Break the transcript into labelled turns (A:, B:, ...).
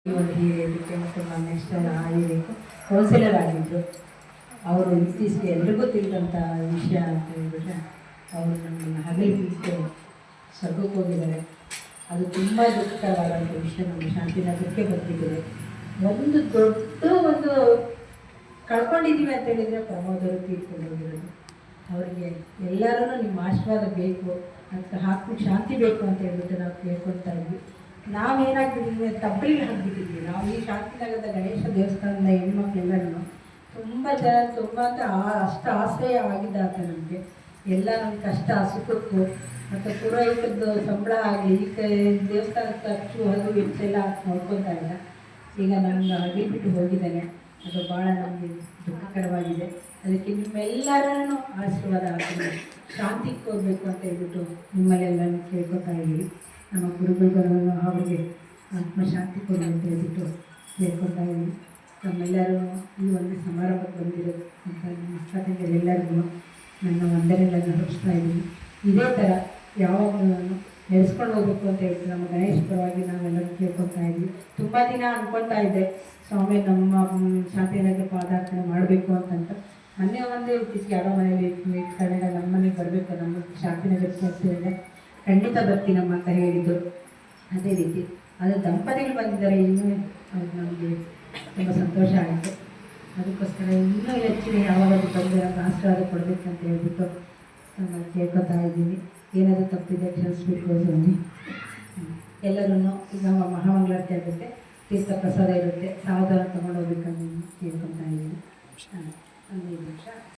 A: ಒಂದು ಹಿರಿಯರಿಗೆ ಮತ್ತು ನೆಕ್ಸ್ಟ್ ಹಿರಿಯರಿಗೆ ಕೌನ್ಸಿಲರ್ ಆಗಿದ್ದರು. ಅವರು ಇತ್ತೀಚೆಗೆ ಎಲ್ರಿಗೂ ತಿಳಿದಂಥ ವಿಷಯ ಅಂತ ಹೇಳಿಬಿಟ್ರೆ ಅವರು ನಮ್ಮನ್ನು ಹಗಲಿಗೆ ಸ್ವರ್ಗಕ್ಕೆ ಹೋಗಿದ್ದಾರೆ. ಅದು ತುಂಬ ದುಃಖಕರವಾದಂಥ ವಿಷಯ. ನಮ್ಮ ಶಾಂತಿನಗರಕ್ಕೆ ಬಂದಿದ್ದಾರೆ. ಒಂದು ದೊಡ್ಡ ಒಂದು ಕಳ್ಕೊಂಡಿದ್ದೀವಿ ಅಂತ ಹೇಳಿದರೆ ಪ್ರಮೋದರು ತೀರ್ಕೊಂಡು ಹೋಗಿರೋದು. ಅವರಿಗೆ ಎಲ್ಲರೂ ನಿಮ್ಮ ಆಶೀರ್ವಾದ ಬೇಕು ಅಂತ ಹಾಕ್ಬಿಟ್ಟು ಶಾಂತಿ ಬೇಕು ಅಂತ ಹೇಳ್ಬಿಟ್ಟು ನಾವು ಕೇಳ್ಕೊಳ್ತಾ ಇದ್ವಿ. ನಾವೇನಾಗ್ತಿದ್ದೀವಿ ತಪ್ಪಲಿಗೆ ಹಾಕ್ಬಿಟ್ಟಿದ್ವಿ. ನಾವು ಈ ಶಾಂತಿನಗರದ ಗಣೇಶ ದೇವಸ್ಥಾನದ ಹೆಣ್ಮಕ್ಳೆಲ್ಲರೂ ತುಂಬ ಜನ ತುಂಬ ಅಂತ ಅಷ್ಟು ಆಶ್ರಯವಾಗಿದ್ದಾಗ ನಮಗೆ ಎಲ್ಲ ನಮ್ಮ ಕಷ್ಟ ಸುಖಕ್ಕೂ ಮತ್ತು ಪುರೋಹಿತದ್ದು ಸಂಬಳ ಆಗಲಿ ಈ ದೇವಸ್ಥಾನದ ಖರ್ಚು ಅದು ಎಲ್ಲ ನೋಡ್ಕೊತಾ ಇಲ್ಲ. ಈಗ ನನ್ನ ಅಗಿಬಿಟ್ಟು ಹೋಗಿದ್ದಾನೆ. ಅದು ಭಾಳ ನಮಗೆ ದುಃಖಕರವಾಗಿದೆ. ಅದಕ್ಕೆ ನಿಮ್ಮೆಲ್ಲರನ್ನು ಆಶೀರ್ವಾದ ಆಗ್ತದೆ, ಶಾಂತಿ ಕೋರಬೇಕು ಅಂತ ಹೇಳ್ಬಿಟ್ಟು ನಿಮ್ಮಲ್ಲೆಲ್ಲ ಕೇಳ್ಕೊತಾ ಇದ್ದೀವಿ. ನಮ್ಮ ಗುರುಗಳನ್ನು ಅವರಿಗೆ ಆತ್ಮಶಾಂತಿ ಕೊಡಿ ಅಂತ ಹೇಳ್ಬಿಟ್ಟು ಕೇಳ್ಕೊತಾ ಇದ್ದೀವಿ. ನಮ್ಮೆಲ್ಲರೂ ಈ ಒಂದು ಸಮಾರಂಭಕ್ಕೆ ಬಂದಿರೋ ಅಂತ ನಮ್ಮ ಅಕ್ಕ ತಂಗಿಯರೆಲ್ಲರಿಗೂ ನನ್ನ ವಂದನೆಗಳನ್ನು ಹೊರಿಸ್ತಾ ಇದ್ದೀನಿ. ಇದೇ ಥರ ಯಾವಾಗಲೂ ನಾನು ನಡೆಸ್ಕೊಂಡು ಹೋಗ್ಬೇಕು ಅಂತ ಹೇಳ್ಬಿಟ್ಟು ನಮ್ಮ ಗಣೇಶ ಪರವಾಗಿ ನಾವೆಲ್ಲರೂ ಕೇಳ್ಕೊತಾ ಇದ್ವಿ. ತುಂಬ ದಿನ ಅಂದ್ಕೊತಾ ಇದ್ದೆ ಸ್ವಾಮಿ ನಮ್ಮ ಶಾಂತಿನಗರ ಪಾದಾರ್ಪಣೆ ಮಾಡಬೇಕು ಅಂತಂತ. ಮೊನ್ನೆ ಒಂದೇ ಇತ್ತೀಚೆಗೆ ಯಾರೋ ಮನೇಲಿ ಇಟ್ಕೊಂಡಾಗ ನಮ್ಮ ಮನೆಗೆ ಬರಬೇಕು, ನಮ್ಮ ಶಾಂತಿನಗರಕ್ಕೆ ಸೇರಿದೆ, ಖಂಡಿತ ಬರ್ತೀನಮ್ಮ ಅಂತ ಹೇಳಿದ್ದು. ಅದೇ ರೀತಿ ಅದು ದಂಪತಿಗಳು ಬಂದಿದ್ದಾರೆ. ಇನ್ನೂ ಅದು ನಮಗೆ ತುಂಬ ಸಂತೋಷ ಆಯಿತು. ಅದಕ್ಕೋಸ್ಕರ ಇನ್ನೂ ಹೆಚ್ಚಿನ ಯಾವಾಗಲೂ ಬಂದು ನಮ್ಗೆ ಆಶೀರ್ವಾದ ಕೊಡಬೇಕಂತ ಹೇಳ್ಬಿಟ್ಟು ನಾನು ಕೇಳ್ಕೊತಾ ಇದ್ದೀನಿ. ಏನಾದರೂ ತಪ್ಪಿದೆ ಕ್ಷಮಿಸ್ಬೇಕು ಸ್ವಾಮಿ. ಎಲ್ಲರೂ ಈಗ ಮಹಾಮಂಗಳಾರತಿ ಆಗುತ್ತೆ, ತೀರ್ಥ ಪ್ರಸಾದ ಇರುತ್ತೆ, ಸಾವಧಾನ ತೊಗೊಂಡು ಹೋಗ್ಬೇಕಂತ ಕೇಳ್ಕೊತಾ ಇದ್ದೀನಿ. 15 ನಿಮಿಷ